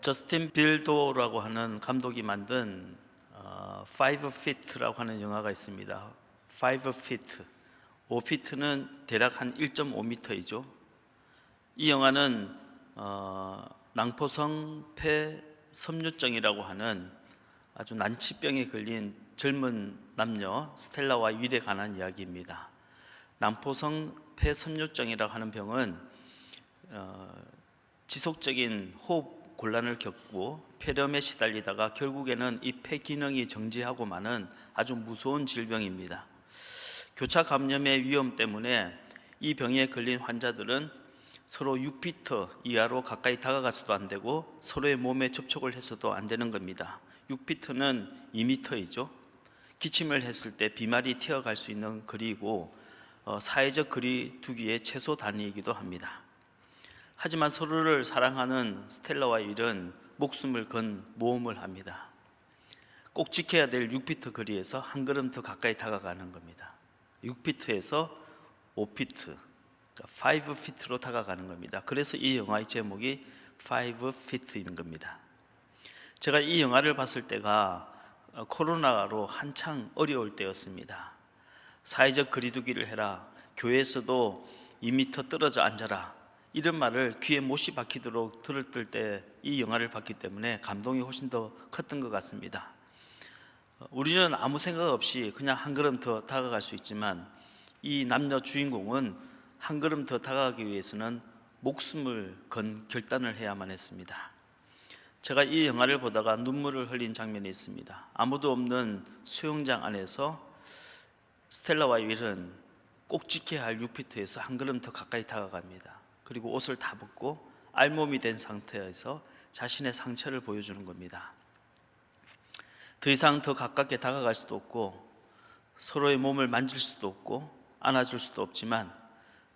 저스틴 빌도라고 하는 감독이 만든 Five Feet라고 하는 영화가 있습니다. Five Feet, 5피트는 대략 한 1.5m이죠. 이 영화는 낭포성 폐섬유증이라고 하는 아주 난치병에 걸린 젊은 남녀 스텔라와 윌에 관한 이야기입니다. 낭포성 폐섬유증이라고 하는 병은 지속적인 호흡 곤란을 겪고 폐렴에 시달리다가 결국에는 이 폐 기능이 정지하고 마는 아주 무서운 질병입니다. 교차 감염의 위험 때문에 이 병에 걸린 환자들은 서로 6피트 이하로 가까이 다가가서도 안 되고 서로의 몸에 접촉을 해서도 안 되는 겁니다. 6피트는 2m이죠. 기침을 했을 때 비말이 튀어갈 수 있는 거리이고 사회적 거리 두기의 최소 단위이기도 합니다. 하지만 서로를 사랑하는 스텔라와 윌은 목숨을 건 모험을 합니다. 꼭 지켜야 될 6피트 거리에서 한 걸음 더 가까이 다가가는 겁니다. 6피트에서 5피트, 그러니까 5피트로 다가가는 겁니다. 그래서 이 영화의 제목이 5피트인 겁니다. 제가 이 영화를 봤을 때가 코로나로 한창 어려울 때였습니다. 사회적 거리두기를 해라, 교회에서도 2m 떨어져 앉아라, 이런 말을 귀에 못이 박히도록 들었을 때 이 영화를 봤기 때문에 감동이 훨씬 더 컸던 것 같습니다. 우리는 아무 생각 없이 그냥 한 걸음 더 다가갈 수 있지만 이 남녀 주인공은 한 걸음 더 다가가기 위해서는 목숨을 건 결단을 해야만 했습니다. 제가 이 영화를 보다가 눈물을 흘린 장면이 있습니다. 아무도 없는 수영장 안에서 스텔라와 윌은 꼭 지켜야 할 6피트에서 한 걸음 더 가까이 다가갑니다. 그리고 옷을 다 벗고 알몸이 된 상태에서 자신의 상처를 보여주는 겁니다. 더 이상 더 가깝게 다가갈 수도 없고 서로의 몸을 만질 수도 없고 안아줄 수도 없지만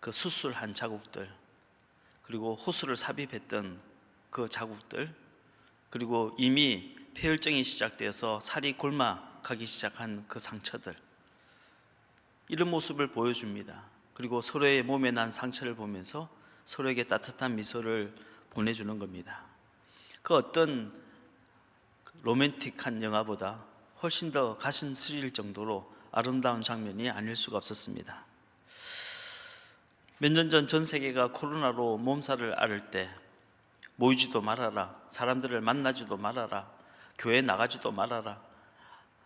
그 수술한 자국들, 그리고 호수를 삽입했던 그 자국들, 그리고 이미 폐혈증이 시작되어서 살이 골마가기 시작한 그 상처들, 이런 모습을 보여줍니다. 그리고 서로의 몸에 난 상처를 보면서 서로에게 따뜻한 미소를 보내주는 겁니다. 그 어떤 로맨틱한 영화보다 훨씬 더 가슴 쓰릴 정도로 아름다운 장면이 아닐 수가 없었습니다. 몇 년 전 전 세계가 코로나로 몸살을 앓을 때 모이지도 말아라, 사람들을 만나지도 말아라, 교회 나가지도 말아라,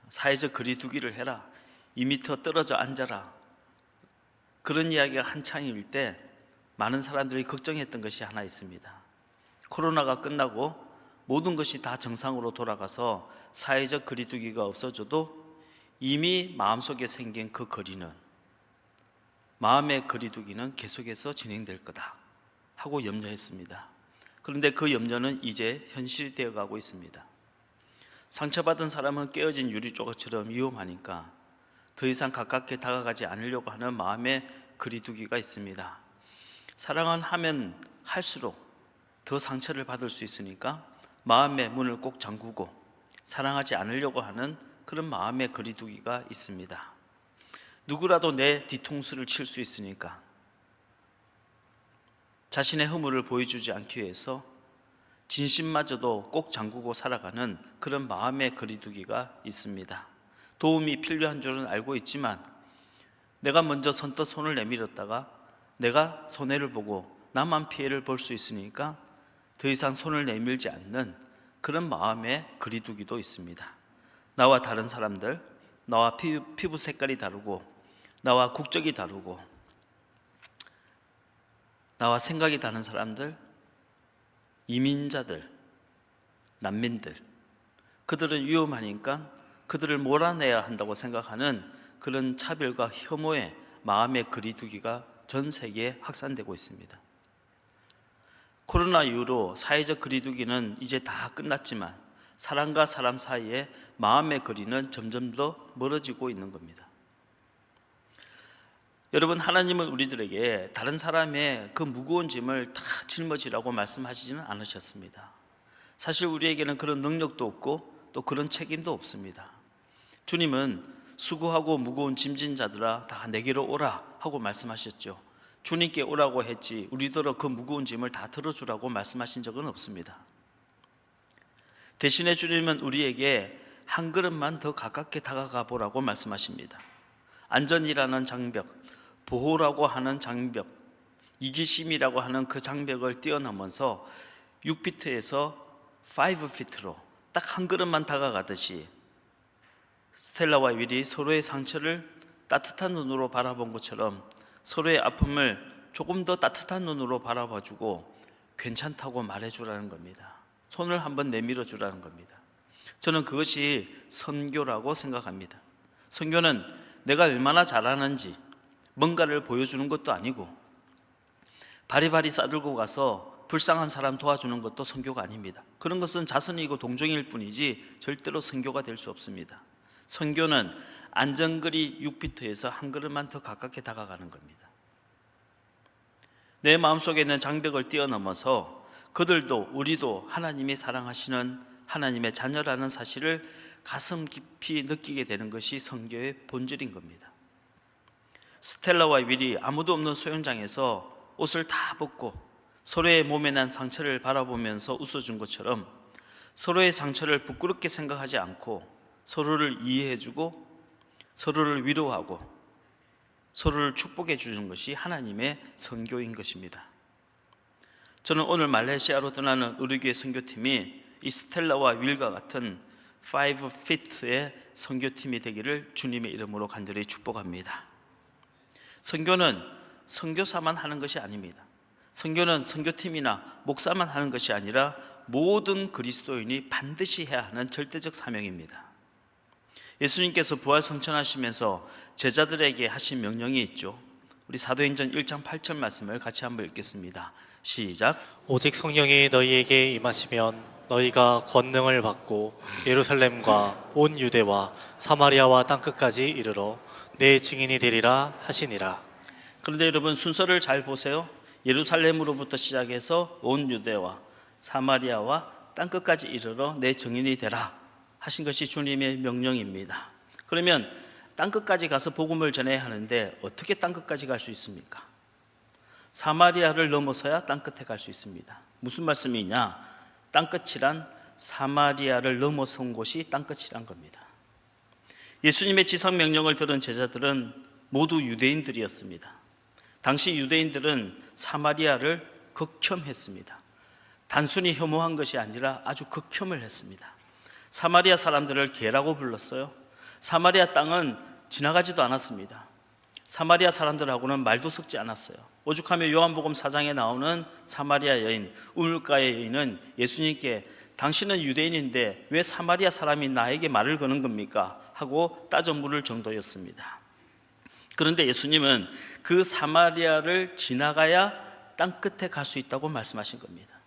사회적 거리 두기를 해라, 2m 떨어져 앉아라, 그런 이야기가 한창일 때 많은 사람들이 걱정했던 것이 하나 있습니다. 코로나가 끝나고 모든 것이 다 정상으로 돌아가서 사회적 거리 두기가 없어져도 이미 마음속에 생긴 그 거리는, 마음의 거리 두기는 계속해서 진행될 거다 하고 염려했습니다. 그런데 그 염려는 이제 현실이 되어가고 있습니다. 상처받은 사람은 깨어진 유리조각처럼 위험하니까 더 이상 가깝게 다가가지 않으려고 하는 마음의 거리 두기가 있습니다. 사랑은 하면 할수록 더 상처를 받을 수 있으니까 마음의 문을 꼭 잠그고 사랑하지 않으려고 하는 그런 마음의 거리 두기가 있습니다. 누구라도 내 뒤통수를 칠 수 있으니까 자신의 허물을 보여주지 않기 위해서 진심마저도 꼭 잠그고 살아가는 그런 마음의 거리 두기가 있습니다. 도움이 필요한 줄은 알고 있지만 내가 먼저 선뜻 손을 내밀었다가 내가 손해를 보고 나만 피해를 볼 수 있으니까 더 이상 손을 내밀지 않는 그런 마음의 거리 두기도 있습니다. 나와 다른 사람들, 나와 피부 색깔이 다르고 나와 국적이 다르고 나와 생각이 다른 사람들, 이민자들, 난민들, 그들은 위험하니까 그들을 몰아내야 한다고 생각하는 그런 차별과 혐오의 마음의 거리 두기가 전 세계에 확산되고 있습니다. 코로나 이후로 사회적 거리 두기는 이제 다 끝났지만 사람과 사람 사이에 마음의 거리는 점점 더 멀어지고 있는 겁니다. 여러분, 하나님은 우리들에게 다른 사람의 그 무거운 짐을 다 짊어지라고 말씀하시지는 않으셨습니다. 사실 우리에게는 그런 능력도 없고 또 그런 책임도 없습니다. 주님은 수고하고 무거운 짐진 자들아 다 내게로 오라 하고 말씀하셨죠. 주님께 오라고 했지 우리더러 그 무거운 짐을 다 들어주라고 말씀하신 적은 없습니다. 대신에 주님은 우리에게 한 걸음만 더 가깝게 다가가 보라고 말씀하십니다. 안전이라는 장벽, 보호라고 하는 장벽, 이기심이라고 하는 그 장벽을 뛰어넘어서 6피트에서 5피트로 딱 한 걸음만 다가가듯이 스텔라와 윌이 서로의 상처를 따뜻한 눈으로 바라본 것처럼 서로의 아픔을 조금 더 따뜻한 눈으로 바라봐주고 괜찮다고 말해주라는 겁니다. 손을 한번 내밀어 주라는 겁니다. 저는 그것이 선교라고 생각합니다. 선교는 내가 얼마나 잘하는지 뭔가를 보여주는 것도 아니고 바리바리 싸들고 가서 불쌍한 사람 도와주는 것도 선교가 아닙니다. 그런 것은 자선이고 동정일 뿐이지 절대로 선교가 될 수 없습니다. 선교는 안전거리 6피트에서 한 걸음만 더 가깝게 다가가는 겁니다. 내 마음속에 있는 장벽을 뛰어넘어서 그들도 우리도 하나님이 사랑하시는 하나님의 자녀라는 사실을 가슴 깊이 느끼게 되는 것이 선교의 본질인 겁니다. 스텔라와 윌이 아무도 없는 수영장에서 옷을 다 벗고 서로의 몸에 난 상처를 바라보면서 웃어준 것처럼 서로의 상처를 부끄럽게 생각하지 않고 서로를 이해해주고 서로를 위로하고 서로를 축복해 주는 것이 하나님의 선교인 것입니다. 저는 오늘 말레이시아로 떠나는 우리 교회 선교팀이 이 스텔라와 윌과 같은 5fit의 선교팀이 되기를 주님의 이름으로 간절히 축복합니다. 선교는 선교사만 하는 것이 아닙니다. 선교는 선교팀이나 목사만 하는 것이 아니라 모든 그리스도인이 반드시 해야 하는 절대적 사명입니다. 예수님께서 부활성천하시면서 제자들에게 하신 명령이 있죠. 우리 사도행전 1장 8절 말씀을 같이 한번 읽겠습니다. 시작. 오직 성령이 너희에게 임하시면 너희가 권능을 받고 예루살렘과 온 유대와 사마리아와 땅끝까지 이르러 내 증인이 되리라 하시니라. 그런데 여러분 순서를 잘 보세요. 예루살렘으로부터 시작해서 온 유대와 사마리아와 땅끝까지 이르러 내 증인이 되라 하신 것이 주님의 명령입니다. 그러면 땅끝까지 가서 복음을 전해야 하는데 어떻게 땅끝까지 갈 수 있습니까? 사마리아를 넘어서야 땅끝에 갈 수 있습니다. 무슨 말씀이냐? 땅끝이란 사마리아를 넘어선 곳이 땅끝이란 겁니다. 예수님의 지상 명령을 들은 제자들은 모두 유대인들이었습니다. 당시 유대인들은 사마리아를 극혐했습니다. 단순히 혐오한 것이 아니라 아주 극혐을 했습니다. 사마리아 사람들을 개라고 불렀어요. 사마리아 땅은 지나가지도 않았습니다. 사마리아 사람들하고는 말도 섞지 않았어요. 오죽하면 요한복음 4장에 나오는 사마리아 여인, 우물가의 여인은 예수님께 당신은 유대인인데 왜 사마리아 사람이 나에게 말을 거는 겁니까? 하고 따져 물을 정도였습니다. 그런데 예수님은 그 사마리아를 지나가야 땅끝에 갈 수 있다고 말씀하신 겁니다.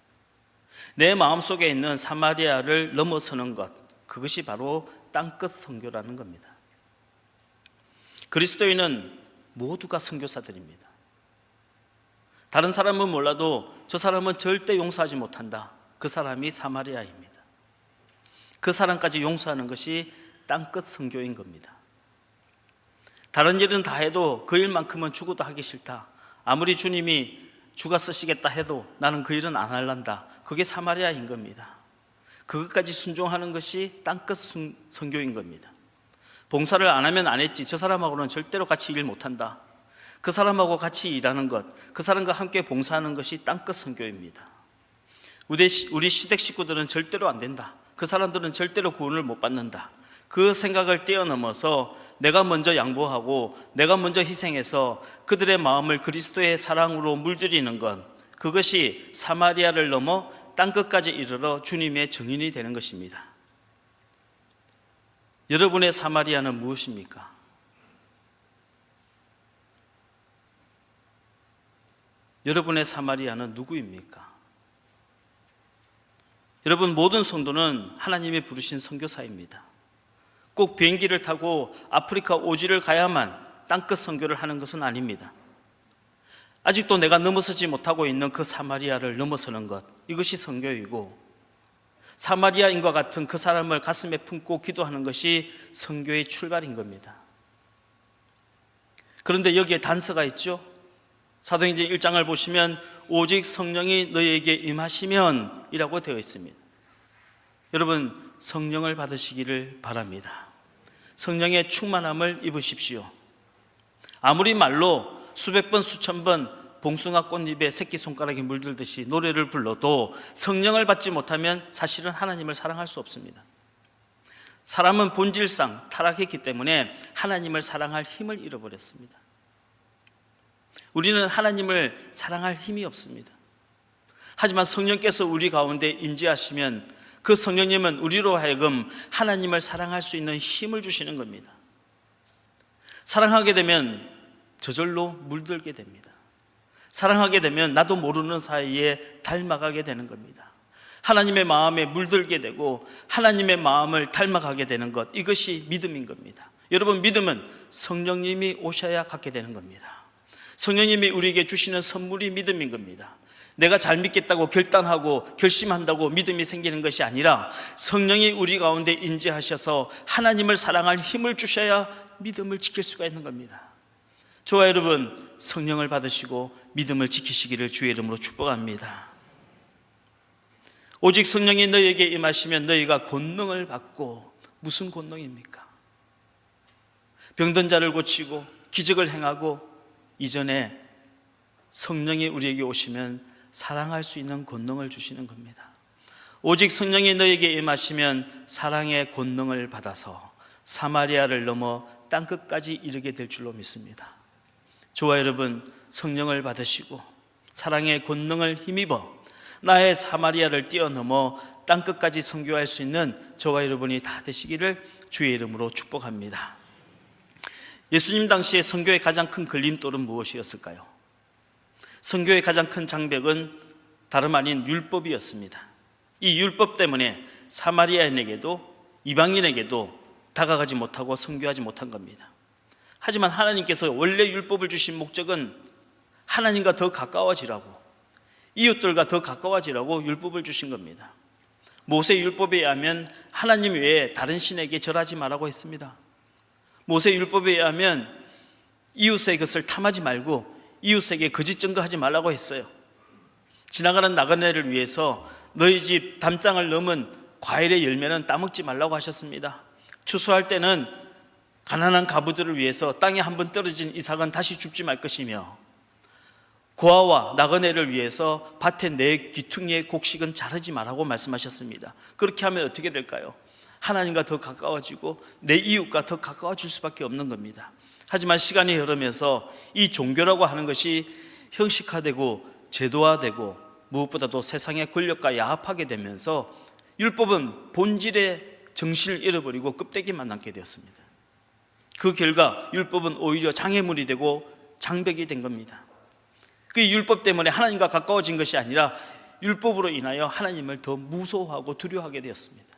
내 마음속에 있는 사마리아를 넘어서는 것, 그것이 바로 땅끝 선교라는 겁니다. 그리스도인은 모두가 선교사들입니다. 다른 사람은 몰라도 저 사람은 절대 용서하지 못한다. 그 사람이 사마리아입니다. 그 사람까지 용서하는 것이 땅끝 선교인 겁니다. 다른 일은 다 해도 그 일만큼은 죽어도 하기 싫다. 아무리 주님이 주가 쓰시겠다 해도 나는 그 일은 안 할란다. 그게 사마리아인 겁니다. 그것까지 순종하는 것이 땅끝 선교인 겁니다. 봉사를 안 하면 안 했지. 저 사람하고는 절대로 같이 일 못한다. 그 사람하고 같이 일하는 것, 그 사람과 함께 봉사하는 것이 땅끝 선교입니다. 우리 시댁 식구들은 절대로 안 된다. 그 사람들은 절대로 구원을 못 받는다. 그 생각을 뛰어넘어서 내가 먼저 양보하고 내가 먼저 희생해서 그들의 마음을 그리스도의 사랑으로 물들이는 것, 그것이 사마리아를 넘어 땅끝까지 이르러 주님의 증인이 되는 것입니다. 여러분의 사마리아는 무엇입니까? 여러분의 사마리아는 누구입니까? 여러분, 모든 성도는 하나님이 부르신 선교사입니다. 꼭 비행기를 타고 아프리카 오지를 가야만 땅끝 선교를 하는 것은 아닙니다. 아직도 내가 넘어서지 못하고 있는 그 사마리아를 넘어서는 것, 이것이 선교이고, 사마리아인과 같은 그 사람을 가슴에 품고 기도하는 것이 선교의 출발인 겁니다. 그런데 여기에 단서가 있죠. 사도행전 1장을 보시면 오직 성령이 너희에게 임하시면 이라고 되어 있습니다. 여러분, 성령을 받으시기를 바랍니다. 성령의 충만함을 입으십시오. 아무리 말로 수백 번 수천 번 봉숭아 꽃잎에 새끼손가락이 물들듯이 노래를 불러도 성령을 받지 못하면 사실은 하나님을 사랑할 수 없습니다. 사람은 본질상 타락했기 때문에 하나님을 사랑할 힘을 잃어버렸습니다. 우리는 하나님을 사랑할 힘이 없습니다. 하지만 성령께서 우리 가운데 임재하시면 그 성령님은 우리로 하여금 하나님을 사랑할 수 있는 힘을 주시는 겁니다. 사랑하게 되면 저절로 물들게 됩니다. 사랑하게 되면 나도 모르는 사이에 닮아가게 되는 겁니다. 하나님의 마음에 물들게 되고 하나님의 마음을 닮아가게 되는 것, 이것이 믿음인 겁니다. 여러분, 믿음은 성령님이 오셔야 갖게 되는 겁니다. 성령님이 우리에게 주시는 선물이 믿음인 겁니다. 내가 잘 믿겠다고 결단하고 결심한다고 믿음이 생기는 것이 아니라 성령이 우리 가운데 임재하셔서 하나님을 사랑할 힘을 주셔야 믿음을 지킬 수가 있는 겁니다. 저와 여러분, 성령을 받으시고 믿음을 지키시기를 주의 이름으로 축복합니다. 오직 성령이 너희에게 임하시면 너희가 권능을 받고, 무슨 권능입니까? 병든 자를 고치고 기적을 행하고, 이전에 성령이 우리에게 오시면 사랑할 수 있는 권능을 주시는 겁니다. 오직 성령이 너희에게 임하시면 사랑의 권능을 받아서 사마리아를 넘어 땅끝까지 이르게 될 줄로 믿습니다. 저와 여러분, 성령을 받으시고 사랑의 권능을 힘입어 나의 사마리아를 뛰어넘어 땅끝까지 선교할 수 있는 저와 여러분이 다 되시기를 주의 이름으로 축복합니다. 예수님 당시에 선교의 가장 큰 걸림돌은 무엇이었을까요? 선교의 가장 큰 장벽은 다름 아닌 율법이었습니다. 이 율법 때문에 사마리아인에게도 이방인에게도 다가가지 못하고 선교하지 못한 겁니다. 하지만 하나님께서 원래 율법을 주신 목적은 하나님과 더 가까워지라고, 이웃들과 더 가까워지라고 율법을 주신 겁니다. 모세 율법에 의하면 하나님 외에 다른 신에게 절하지 말라고 했습니다. 모세 율법에 의하면 이웃의 것을 탐하지 말고 이웃에게 거짓 증거하지 말라고 했어요. 지나가는 나그네를 위해서 너희 집 담장을 넘은 과일의 열매는 따먹지 말라고 하셨습니다. 추수할 때는 가난한 가부들을 위해서 땅에 한번 떨어진 이삭은 다시 줍지 말 것이며, 고아와 나그네를 위해서 밭에 내 귀퉁이의 곡식은 자르지 말라고 말씀하셨습니다. 그렇게 하면 어떻게 될까요? 하나님과 더 가까워지고 내 이웃과 더 가까워질 수밖에 없는 겁니다. 하지만 시간이 흐르면서 이 종교라고 하는 것이 형식화되고 제도화되고 무엇보다도 세상의 권력과 야합하게 되면서 율법은 본질의 정신을 잃어버리고 껍데기만 남게 되었습니다. 그 결과 율법은 오히려 장애물이 되고 장벽이 된 겁니다. 그 율법 때문에 하나님과 가까워진 것이 아니라 율법으로 인하여 하나님을 더 무서워하고 두려워하게 되었습니다.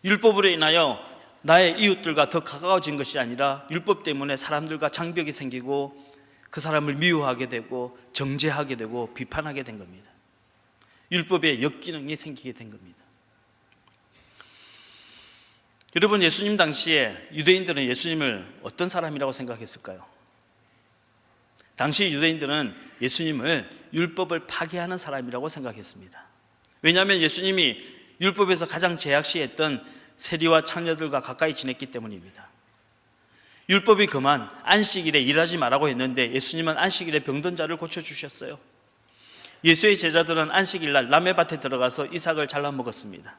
율법으로 인하여 나의 이웃들과 더 가까워진 것이 아니라 율법 때문에 사람들과 장벽이 생기고 그 사람을 미워하게 되고 정죄하게 되고 비판하게 된 겁니다. 율법에 역기능이 생기게 된 겁니다. 여러분, 예수님 당시에 유대인들은 예수님을 어떤 사람이라고 생각했을까요? 당시 유대인들은 예수님을 율법을 파괴하는 사람이라고 생각했습니다. 왜냐하면 예수님이 율법에서 가장 제약시했던 세리와 창녀들과 가까이 지냈기 때문입니다. 율법이 그만 안식일에 일하지 말라고 했는데 예수님은 안식일에 병든 자를 고쳐주셨어요. 예수의 제자들은 안식일날 남의 밭에 들어가서 이삭을 잘라 먹었습니다.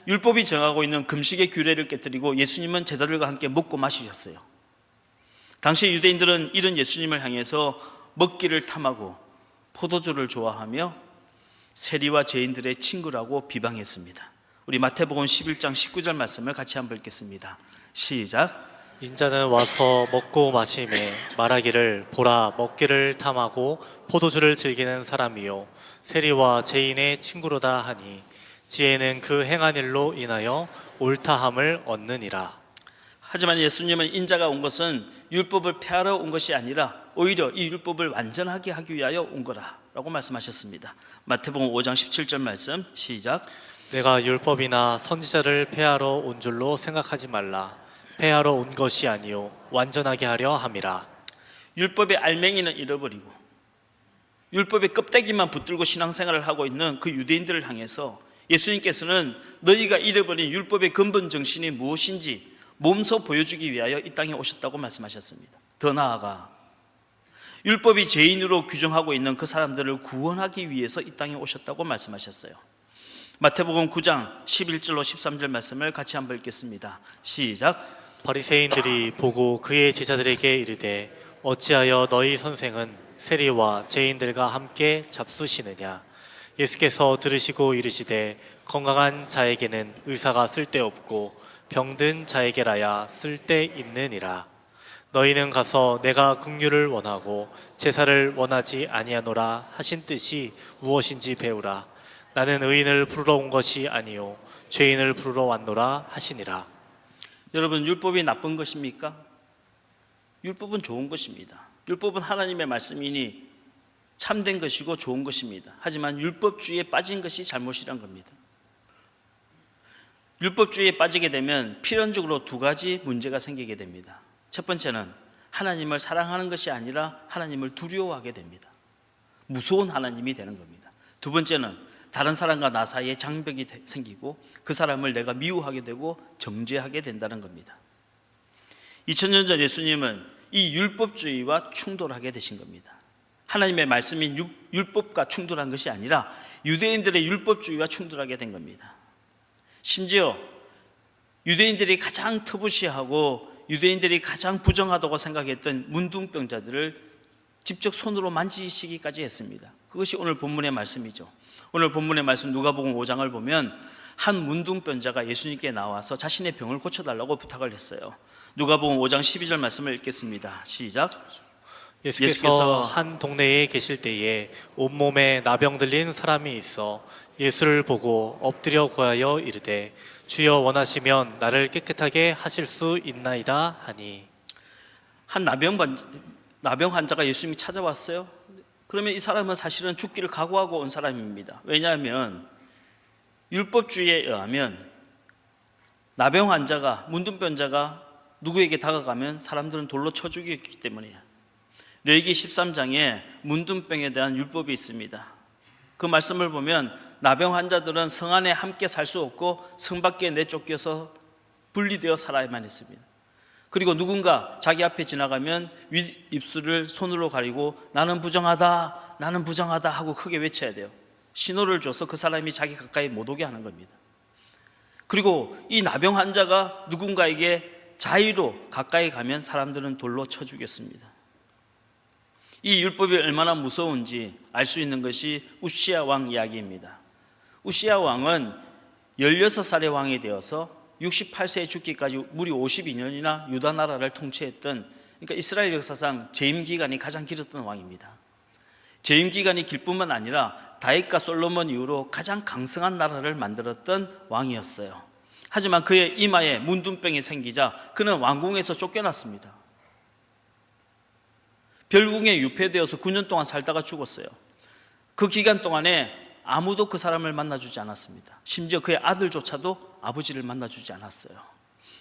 율법이 정하고 있는 금식의 규례를 깨뜨리고 예수님은 제자들과 함께 먹고 마시셨어요. 당시 유대인들은 이런 예수님을 향해서 먹기를 탐하고 포도주를 좋아하며 세리와 죄인들의 친구라고 비방했습니다. 우리 마태복음 11장 19절 말씀을 같이 한번 읽겠습니다. 시작. 인자는 와서 먹고 마시매 말하기를 보라, 먹기를 탐하고 포도주를 즐기는 사람이요 세리와 죄인의 친구로다 하니 지혜는 그 행한 일로 인하여 옳다함을 얻느니라. 하지만 예수님은 인자가 온 것은 율법을 폐하러 온 것이 아니라 오히려 이 율법을 완전하게 하기 위하여 온 거라고 말씀하셨습니다. 마태복음 5장 17절 말씀 시작. 내가 율법이나 선지자를 폐하러 온 줄로 생각하지 말라. 폐하러 온 것이 아니요 완전하게 하려 함이라. 율법의 알맹이는 잃어버리고 율법의 껍데기만 붙들고 신앙생활을 하고 있는 그 유대인들을 향해서 예수님께서는 너희가 잃어버린 율법의 근본 정신이 무엇인지 몸소 보여주기 위하여 이 땅에 오셨다고 말씀하셨습니다. 더 나아가 율법이 죄인으로 규정하고 있는 그 사람들을 구원하기 위해서 이 땅에 오셨다고 말씀하셨어요. 마태복음 9장 11절로 13절 말씀을 같이 한번 읽겠습니다. 시작. 바리새인들이 보고 그의 제자들에게 이르되 어찌하여 너희 선생은 세리와 죄인들과 함께 잡수시느냐. 예수께서 들으시고 이르시되 건강한 자에게는 의사가 쓸데없고 병든 자에게라야 쓸데있느니라. 너희는 가서 내가 긍휼을 원하고 제사를 원하지 아니하노라 하신 뜻이 무엇인지 배우라. 나는 의인을 부르러 온 것이 아니요 죄인을 부르러 왔노라 하시니라. 여러분, 율법이 나쁜 것입니까? 율법은 좋은 것입니다. 율법은 하나님의 말씀이니 참된 것이고 좋은 것입니다. 하지만 율법주의에 빠진 것이 잘못이란 겁니다. 율법주의에 빠지게 되면 필연적으로 두 가지 문제가 생기게 됩니다. 첫 번째는 하나님을 사랑하는 것이 아니라 하나님을 두려워하게 됩니다. 무서운 하나님이 되는 겁니다. 두 번째는 다른 사람과 나 사이에 장벽이 생기고 그 사람을 내가 미워하게 되고 정죄하게 된다는 겁니다. 2000년 전 예수님은 이 율법주의와 충돌하게 되신 겁니다. 하나님의 말씀인 율법과 충돌한 것이 아니라 유대인들의 율법주의와 충돌하게 된 겁니다. 심지어 유대인들이 가장 터부시하고 유대인들이 가장 부정하다고 생각했던 문둥병자들을 직접 손으로 만지시기까지 했습니다. 그것이 오늘 본문의 말씀이죠. 오늘 본문의 말씀 누가복음 5장을 보면 한 문둥병자가 예수님께 나와서 자신의 병을 고쳐달라고 부탁을 했어요. 누가복음 5장 12절 말씀을 읽겠습니다. 시작. 예수께서 한 동네에 계실 때에 온몸에 나병 들린 사람이 있어 예수를 보고 엎드려 구하여 이르되 주여 원하시면 나를 깨끗하게 하실 수 있나이다 하니. 한 나병 환자가 예수님이 찾아왔어요. 그러면 이 사람은 사실은 죽기를 각오하고 온 사람입니다. 왜냐하면 율법주의에 의하면 나병 환자가, 문둥병자가 누구에게 다가가면 사람들은 돌로 쳐 죽였기 때문이에요. 레위기 13장에 문둥병에 대한 율법이 있습니다. 그 말씀을 보면 나병 환자들은 성 안에 함께 살 수 없고 성 밖에 내쫓겨서 분리되어 살아야만 했습니다. 그리고 누군가 자기 앞에 지나가면 윗입술을 손으로 가리고 나는 부정하다, 나는 부정하다 하고 크게 외쳐야 돼요. 신호를 줘서 그 사람이 자기 가까이 못 오게 하는 겁니다. 그리고 이 나병 환자가 누군가에게 자의로 가까이 가면 사람들은 돌로 쳐 죽였습니다. 이 율법이 얼마나 무서운지 알 수 있는 것이 우시야 왕 이야기입니다. 우시야 왕은 16살의 왕이 되어서 68세에 죽기까지 무려 52년이나 유다 나라를 통치했던, 그러니까 이스라엘 역사상 재임 기간이 가장 길었던 왕입니다. 재임 기간이 길 뿐만 아니라 다윗과 솔로몬 이후로 가장 강성한 나라를 만들었던 왕이었어요. 하지만 그의 이마에 문둥병이 생기자 그는 왕궁에서 쫓겨났습니다. 별궁에 유폐되어서 9년 동안 살다가 죽었어요. 그 기간 동안에 아무도 그 사람을 만나주지 않았습니다. 심지어 그의 아들조차도 아버지를 만나주지 않았어요.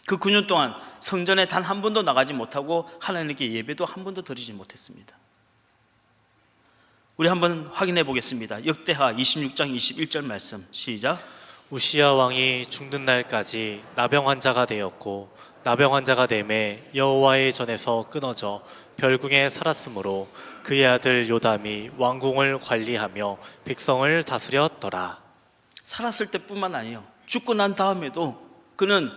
그 9년 동안 성전에 단 한 번도 나가지 못하고 하나님께 예배도 한 번도 드리지 못했습니다. 우리 한번 확인해 보겠습니다. 역대하 26장 21절 말씀 시작. 우시야 왕이 죽는 날까지 나병 환자가 되었고 나병 환자가 되매 여호와의 전에서 끊어져 별궁에 살았으므로 그의 아들 요담이 왕궁을 관리하며 백성을 다스렸더라. 살았을 때뿐만 아니에요. 죽고 난 다음에도 그는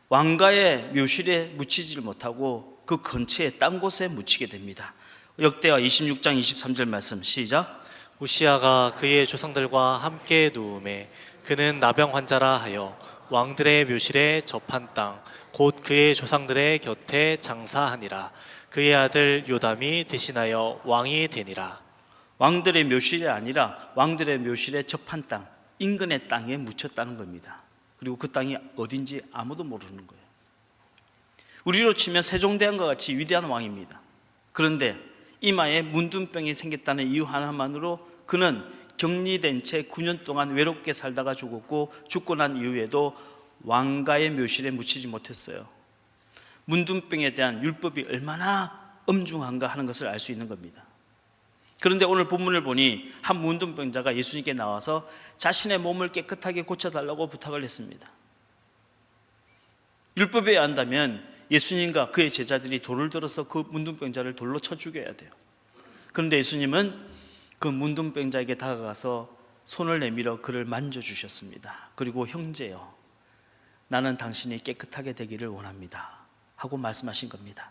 왕가의 묘실에 묻히질 못하고 그 근처에 딴 곳에 묻히게 됩니다. 역대하 26장 23절 말씀 시작. 우시야가 그의 조상들과 함께 누움에 그는 나병 환자라 하여 왕들의 묘실에 접한 땅 곧 그의 조상들의 곁에 장사하니라. 그의 아들 요담이 대신하여 왕이 되니라. 왕들의 묘실이 아니라 왕들의 묘실에 접한 땅, 인근의 땅에 묻혔다는 겁니다. 그리고 그 땅이 어딘지 아무도 모르는 거예요. 우리로 치면 세종대왕과 같이 위대한 왕입니다. 그런데 이마에 문둥병이 생겼다는 이유 하나만으로 그는 격리된 채 9년 동안 외롭게 살다가 죽었고 죽고 난 이후에도 왕가의 묘실에 묻히지 못했어요. 문둥병에 대한 율법이 얼마나 엄중한가 하는 것을 알 수 있는 겁니다. 그런데 오늘 본문을 보니 한 문둥병자가 예수님께 나와서 자신의 몸을 깨끗하게 고쳐달라고 부탁을 했습니다. 율법에 의한다면 예수님과 그의 제자들이 돌을 들어서 그 문둥병자를 돌로 쳐 죽여야 돼요. 그런데 예수님은 그 문둥병자에게 다가가서 손을 내밀어 그를 만져주셨습니다. 그리고 형제여, 나는 당신이 깨끗하게 되기를 원합니다 하고 말씀하신 겁니다.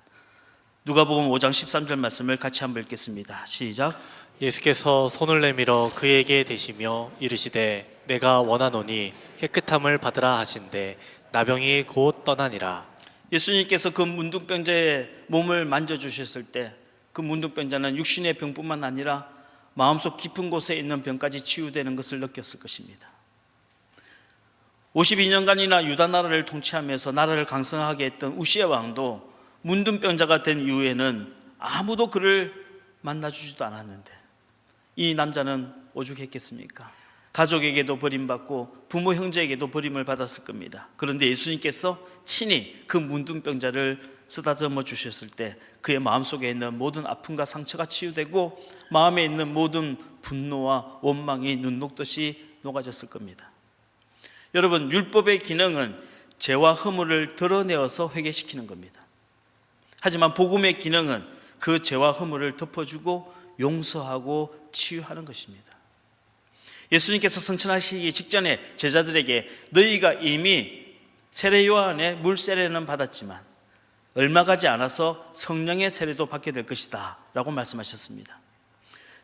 누가복음 5장 13절 말씀을 같이 한번 읽겠습니다. 시작. 예수께서 손을 내밀어 그에게 대시며 이르시되 내가 원하노니 깨끗함을 받으라 하신대 나병이 곧 떠나니라. 예수님께서 그 문둥병자의 몸을 만져주셨을 때 그 문둥병자는 육신의 병뿐만 아니라 마음속 깊은 곳에 있는 병까지 치유되는 것을 느꼈을 것입니다. 52년간이나 유다 나라를 통치하면서 나라를 강성하게 했던 우시야 왕도 문둥병자가 된 이후에는 아무도 그를 만나주지도 않았는데 이 남자는 오죽했겠습니까? 가족에게도 버림받고 부모 형제에게도 버림을 받았을 겁니다. 그런데 예수님께서 친히 그 문둥병자를 쓰다듬어 주셨을 때 그의 마음속에 있는 모든 아픔과 상처가 치유되고 마음에 있는 모든 분노와 원망이 눈 녹듯이 녹아졌을 겁니다. 여러분, 율법의 기능은 죄와 허물을 드러내어서 회개시키는 겁니다. 하지만 복음의 기능은 그 죄와 허물을 덮어주고 용서하고 치유하는 것입니다. 예수님께서 성천하시기 직전에 제자들에게 너희가 이미 세례 요한의 물 세례는 받았지만 얼마 가지 않아서 성령의 세례도 받게 될 것이다 라고 말씀하셨습니다.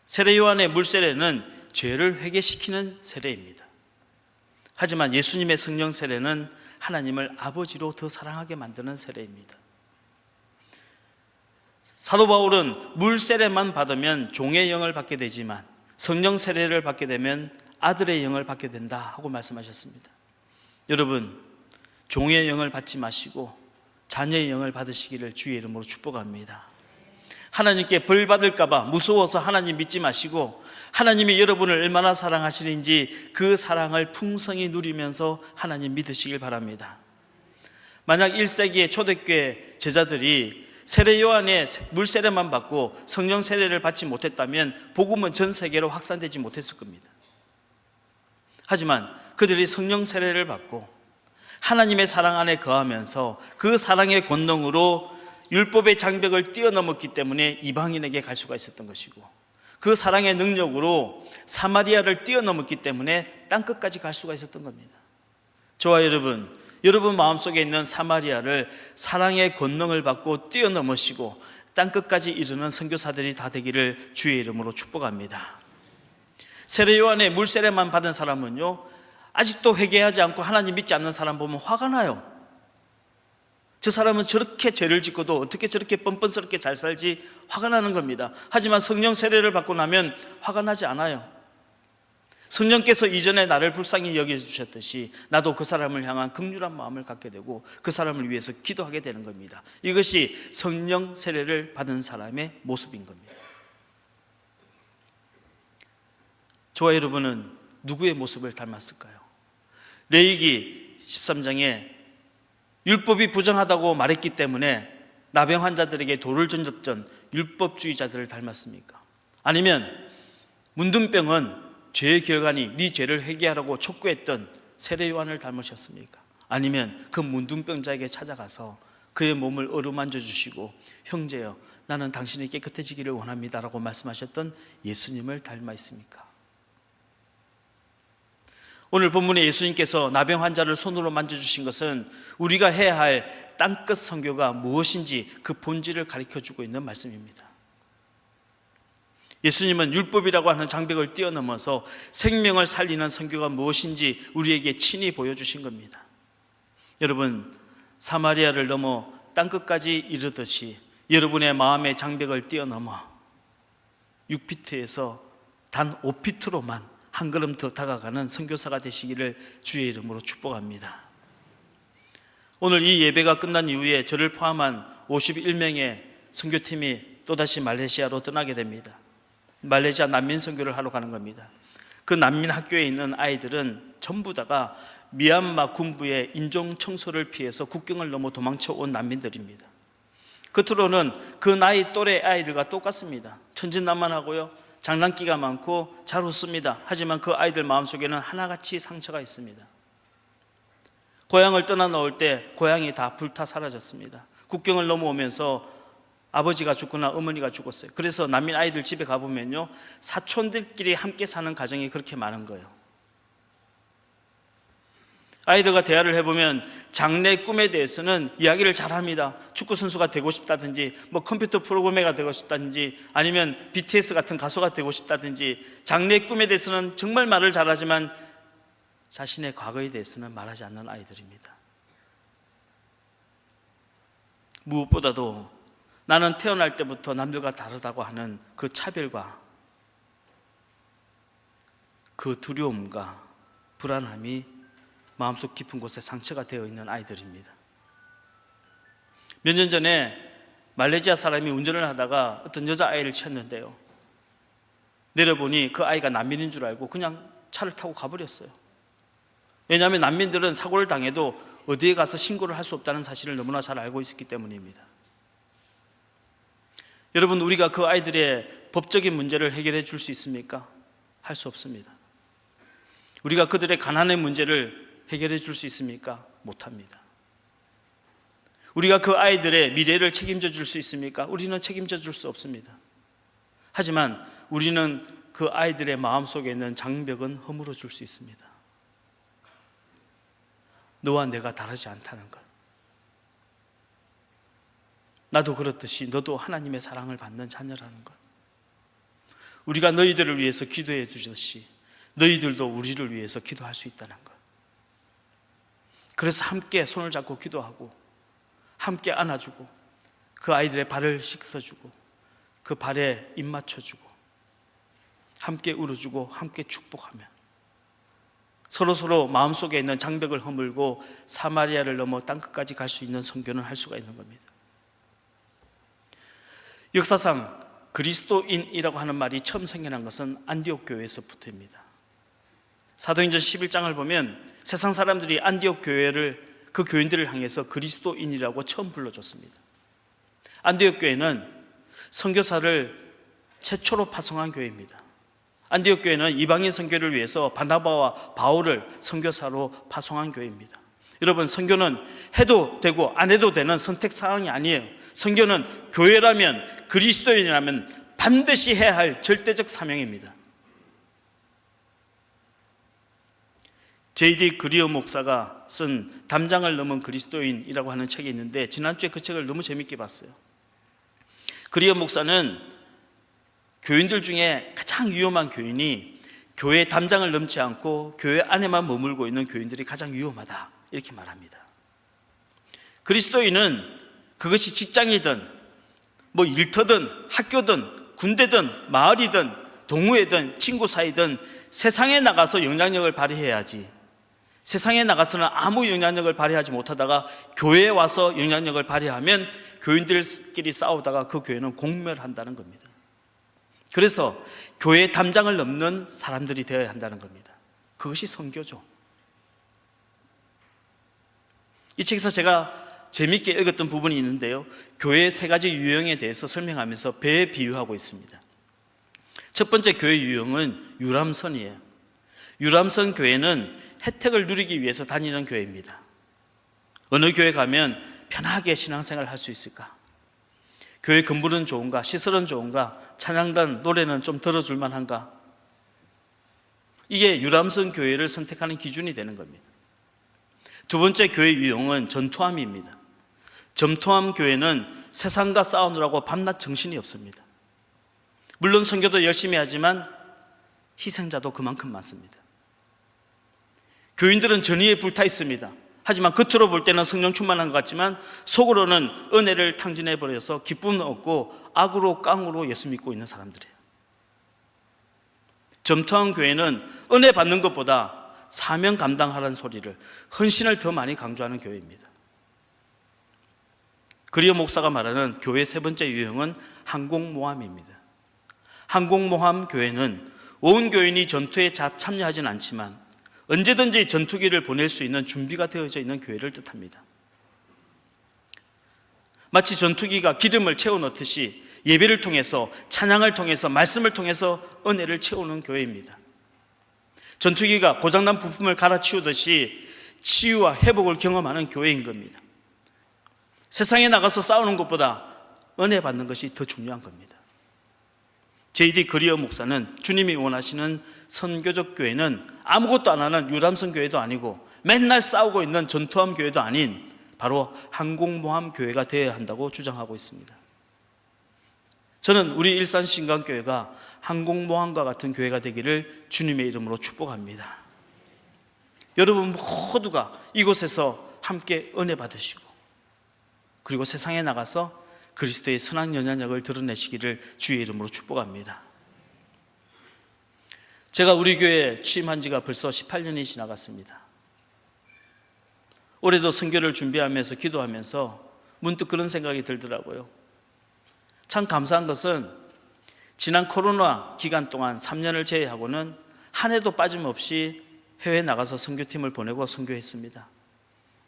세례 요한의 물 세례는 죄를 회개시키는 세례입니다. 하지만 예수님의 성령 세례는 하나님을 아버지로 더 사랑하게 만드는 세례입니다. 사도 바울은 물 세례만 받으면 종의 영을 받게 되지만 성령 세례를 받게 되면 아들의 영을 받게 된다 하고 말씀하셨습니다. 여러분, 종의 영을 받지 마시고 자녀의 영을 받으시기를 주의 이름으로 축복합니다. 하나님께 벌 받을까 봐 무서워서 하나님 믿지 마시고 하나님이 여러분을 얼마나 사랑하시는지 그 사랑을 풍성히 누리면서 하나님 믿으시길 바랍니다. 만약 1세기의 초대교회 제자들이 세례 요한의 물 세례만 받고 성령 세례를 받지 못했다면 복음은 전 세계로 확산되지 못했을 겁니다. 하지만 그들이 성령 세례를 받고 하나님의 사랑 안에 거하면서 그 사랑의 권능으로 율법의 장벽을 뛰어넘었기 때문에 이방인에게 갈 수가 있었던 것이고 그 사랑의 능력으로 사마리아를 뛰어넘었기 때문에 땅끝까지 갈 수가 있었던 겁니다. 저와 여러분 마음속에 있는 사마리아를 사랑의 권능을 받고 뛰어넘으시고 땅끝까지 이르는 선교사들이 다 되기를 주의 이름으로 축복합니다. 세례 요한의 물 세례만 받은 사람은요, 아직도 회개하지 않고 하나님 믿지 않는 사람 보면 화가 나요. 저 사람은 저렇게 죄를 짓고도 어떻게 저렇게 뻔뻔스럽게 잘 살지 화가 나는 겁니다. 하지만 성령 세례를 받고 나면 화가 나지 않아요. 성령께서 이전에 나를 불쌍히 여겨주셨듯이 나도 그 사람을 향한 긍휼한 마음을 갖게 되고 그 사람을 위해서 기도하게 되는 겁니다. 이것이 성령 세례를 받은 사람의 모습인 겁니다. 저와 여러분은 누구의 모습을 닮았을까요? 레위기 13장에 율법이 부정하다고 말했기 때문에 나병 환자들에게 돌을 던졌던 율법주의자들을 닮았습니까? 아니면 문둥병은 죄의 결과니 네 죄를 회개하라고 촉구했던 세례 요한을 닮으셨습니까? 아니면 그 문둥병자에게 찾아가서 그의 몸을 어루만져 주시고 형제여 나는 당신이 깨끗해지기를 원합니다라고 말씀하셨던 예수님을 닮아 있습니까? 오늘 본문에 예수님께서 나병 환자를 손으로 만져주신 것은 우리가 해야 할 땅끝 선교가 무엇인지 그 본질을 가르쳐주고 있는 말씀입니다. 예수님은 율법이라고 하는 장벽을 뛰어넘어서 생명을 살리는 선교가 무엇인지 우리에게 친히 보여주신 겁니다. 여러분, 사마리아를 넘어 땅끝까지 이르듯이 여러분의 마음의 장벽을 뛰어넘어 6피트에서 단 5피트로만 한 걸음 더 다가가는 선교사가 되시기를 주의 이름으로 축복합니다. 오늘 이 예배가 끝난 이후에 저를 포함한 51명의 선교팀이 또다시 말레이시아로 떠나게 됩니다. 말레이시아 난민 선교를 하러 가는 겁니다. 그 난민 학교에 있는 아이들은 전부 다가 미얀마 군부의 인종 청소를 피해서 국경을 넘어 도망쳐 온 난민들입니다. 겉으로는 그 나이 또래 아이들과 똑같습니다. 천진난만하고요, 장난기가 많고 잘 웃습니다. 하지만 그 아이들 마음속에는 하나같이 상처가 있습니다. 고향을 떠나 나올 때 고향이 다 불타 사라졌습니다. 국경을 넘어오면서 아버지가 죽거나 어머니가 죽었어요. 그래서 난민 아이들 집에 가보면요, 사촌들끼리 함께 사는 가정이 그렇게 많은 거예요. 아이들과 대화를 해보면 장래 꿈에 대해서는 이야기를 잘합니다. 축구 선수가 되고 싶다든지, 컴퓨터 프로그래머가 되고 싶다든지, 아니면 BTS 같은 가수가 되고 싶다든지, 장래 꿈에 대해서는 정말 말을 잘하지만 자신의 과거에 대해서는 말하지 않는 아이들입니다. 무엇보다도 나는 태어날 때부터 남들과 다르다고 하는 그 차별과 그 두려움과 불안함이 마음속 깊은 곳에 상처가 되어 있는 아이들입니다. 몇 년 전에 말레이시아 사람이 운전을 하다가 어떤 여자아이를 쳤는데요, 내려보니 그 아이가 난민인 줄 알고 그냥 차를 타고 가버렸어요. 왜냐하면 난민들은 사고를 당해도 어디에 가서 신고를 할 수 없다는 사실을 너무나 잘 알고 있었기 때문입니다. 여러분, 우리가 그 아이들의 법적인 문제를 해결해 줄 수 있습니까? 할 수 없습니다. 우리가 그들의 가난의 문제를 해결해 줄 수 있습니까? 못합니다. 우리가 그 아이들의 미래를 책임져 줄 수 있습니까? 우리는 책임져 줄 수 없습니다. 하지만 우리는 그 아이들의 마음속에 있는 장벽은 허물어 줄 수 있습니다. 너와 내가 다르지 않다는 것, 나도 그렇듯이 너도 하나님의 사랑을 받는 자녀라는 것, 우리가 너희들을 위해서 기도해 주듯이 너희들도 우리를 위해서 기도할 수 있다는 것. 그래서 함께 손을 잡고 기도하고 함께 안아주고 그 아이들의 발을 씻어주고 그 발에 입 맞춰주고 함께 울어주고 함께 축복하며 서로 마음속에 있는 장벽을 허물고 사마리아를 넘어 땅끝까지 갈 수 있는 선교는 할 수가 있는 겁니다. 역사상 그리스도인이라고 하는 말이 처음 생겨난 것은 안디옥 교회에서부터입니다. 사도행전 11장을 보면 세상 사람들이 안디옥 교회를, 그 교인들을 향해서 그리스도인이라고 처음 불러줬습니다. 안디옥 교회는 선교사를 최초로 파송한 교회입니다. 안디옥 교회는 이방인 선교를 위해서 바나바와 바울을 선교사로 파송한 교회입니다. 여러분, 선교는 해도 되고 안 해도 되는 선택 사항이 아니에요. 선교는 교회라면, 그리스도인이라면 반드시 해야 할 절대적 사명입니다. J.D. 그리어 목사가 쓴 담장을 넘은 그리스도인이라고 하는 책이 있는데 지난주에 그 책을 너무 재밌게 봤어요. 그리어 목사는 교인들 중에 가장 위험한 교인이 교회 담장을 넘지 않고 교회 안에만 머물고 있는 교인들이 가장 위험하다, 이렇게 말합니다. 그리스도인은 그것이 직장이든 일터든 학교든 군대든 마을이든 동호회든 친구 사이든 세상에 나가서 영향력을 발휘해야지, 세상에 나가서는 아무 영향력을 발휘하지 못하다가 교회에 와서 영향력을 발휘하면 교인들끼리 싸우다가 그 교회는 공멸한다는 겁니다. 그래서 교회 담장을 넘는 사람들이 되어야 한다는 겁니다. 그것이 선교죠. 이 책에서 제가 재미있게 읽었던 부분이 있는데요, 교회의 세 가지 유형에 대해서 설명하면서 배에 비유하고 있습니다. 첫 번째 교회 유형은 유람선이에요. 유람선 교회는 혜택을 누리기 위해서 다니는 교회입니다. 어느 교회 가면 편하게 신앙생활을 할 수 있을까? 교회 건물은 좋은가? 시설은 좋은가? 찬양단 노래는 좀 들어줄 만한가? 이게 유람선 교회를 선택하는 기준이 되는 겁니다. 두 번째 교회 유형은 전투함입니다. 전투함 교회는 세상과 싸우느라고 밤낮 정신이 없습니다. 물론 선교도 열심히 하지만 희생자도 그만큼 많습니다. 교인들은 전의에 불타 있습니다. 하지만 겉으로 볼 때는 성령 충만한 것 같지만 속으로는 은혜를 탕진해버려서 기쁨은 없고 악으로 깡으로 예수 믿고 있는 사람들이에요. 전투함 교회는 은혜 받는 것보다 사명 감당하라는 소리를, 헌신을 더 많이 강조하는 교회입니다. 그리어 목사가 말하는 교회 세 번째 유형은 항공모함입니다. 항공모함 교회는 온 교인이 전투에 참여하지는 않지만 언제든지 전투기를 보낼 수 있는 준비가 되어져 있는 교회를 뜻합니다. 마치 전투기가 기름을 채워 넣듯이 예배를 통해서, 찬양을 통해서, 말씀을 통해서 은혜를 채우는 교회입니다. 전투기가 고장난 부품을 갈아치우듯이 치유와 회복을 경험하는 교회인 겁니다. 세상에 나가서 싸우는 것보다 은혜 받는 것이 더 중요한 겁니다. J.D. 그리어 목사는 주님이 원하시는 선교적 교회는 아무것도 안 하는 유람선 교회도 아니고 맨날 싸우고 있는 전투함 교회도 아닌 바로 항공모함 교회가 되어야 한다고 주장하고 있습니다. 저는 우리 일산신강교회가 항공모함과 같은 교회가 되기를 주님의 이름으로 축복합니다. 여러분 모두가 이곳에서 함께 은혜 받으시고 그리고 세상에 나가서 그리스도의 선한 영향력을 드러내시기를 주의 이름으로 축복합니다. 제가 우리 교회에 취임한 지가 벌써 18년이 지나갔습니다. 올해도 선교를 준비하면서 기도하면서 문득 그런 생각이 들더라고요. 참 감사한 것은 지난 코로나 기간 동안 3년을 제외하고는 한 해도 빠짐없이 해외에 나가서 선교팀을 보내고 선교했습니다.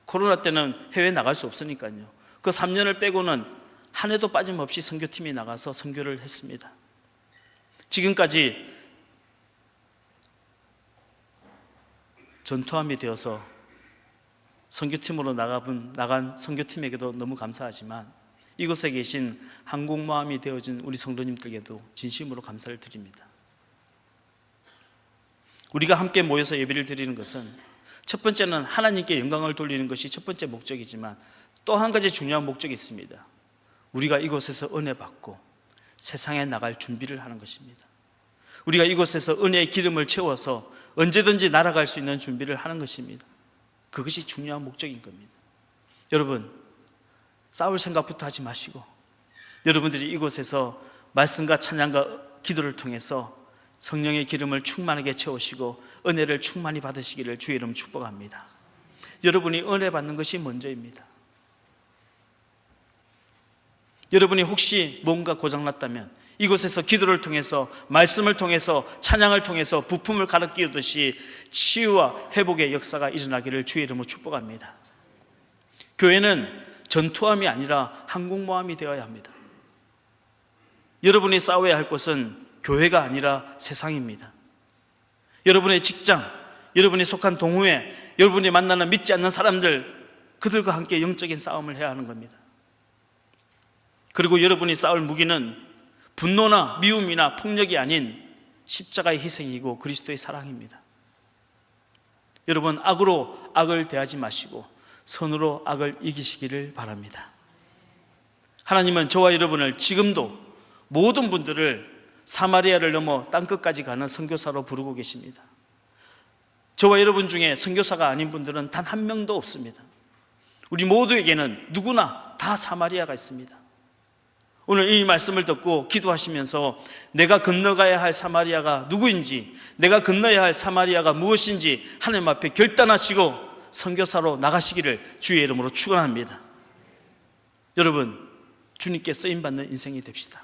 코로나 때는 해외에 나갈 수 없으니까요. 그 3년을 빼고는 한 해도 빠짐없이 선교팀이 나가서 선교를 했습니다. 지금까지 전투함이 되어서 선교팀으로 나간 선교팀에게도 너무 감사하지만 이곳에 계신 항공모함이 되어진 우리 성도님들에게도 진심으로 감사를 드립니다. 우리가 함께 모여서 예배를 드리는 것은 첫 번째는 하나님께 영광을 돌리는 것이 첫 번째 목적이지만 또 한 가지 중요한 목적이 있습니다. 우리가 이곳에서 은혜 받고 세상에 나갈 준비를 하는 것입니다. 우리가 이곳에서 은혜의 기름을 채워서 언제든지 날아갈 수 있는 준비를 하는 것입니다. 그것이 중요한 목적인 겁니다. 여러분, 싸울 생각부터 하지 마시고 여러분들이 이곳에서 말씀과 찬양과 기도를 통해서 성령의 기름을 충만하게 채우시고 은혜를 충만히 받으시기를 주의 이름 축복합니다. 여러분이 은혜 받는 것이 먼저입니다. 여러분이 혹시 뭔가 고장났다면 이곳에서 기도를 통해서 말씀을 통해서 찬양을 통해서 부품을 갈아 끼우듯이 치유와 회복의 역사가 일어나기를 주의 이름으로 축복합니다. 교회는 전투함이 아니라 항공모함이 되어야 합니다. 여러분이 싸워야 할 곳은 교회가 아니라 세상입니다. 여러분의 직장, 여러분이 속한 동호회, 여러분이 만나는 믿지 않는 사람들, 그들과 함께 영적인 싸움을 해야 하는 겁니다. 그리고 여러분이 싸울 무기는 분노나 미움이나 폭력이 아닌 십자가의 희생이고 그리스도의 사랑입니다. 여러분, 악으로 악을 대하지 마시고 선으로 악을 이기시기를 바랍니다. 하나님은 저와 여러분을 지금도 모든 분들을 사마리아를 넘어 땅끝까지 가는 선교사로 부르고 계십니다. 저와 여러분 중에 선교사가 아닌 분들은 단 한 명도 없습니다. 우리 모두에게는 누구나 다 사마리아가 있습니다. 오늘 이 말씀을 듣고 기도하시면서 내가 건너가야 할 사마리아가 누구인지, 내가 건너야 할 사마리아가 무엇인지 하나님 앞에 결단하시고 선교사로 나가시기를 주의 이름으로 축원합니다. 여러분, 주님께 쓰임받는 인생이 됩시다.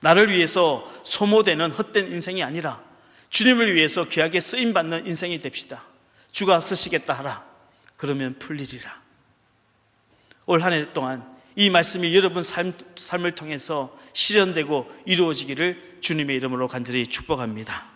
나를 위해서 소모되는 헛된 인생이 아니라 주님을 위해서 귀하게 쓰임받는 인생이 됩시다. 주가 쓰시겠다 하라. 그러면 풀리리라. 올 한 해 동안 이 말씀이 여러분 삶을 통해서 실현되고 이루어지기를 주님의 이름으로 간절히 축복합니다.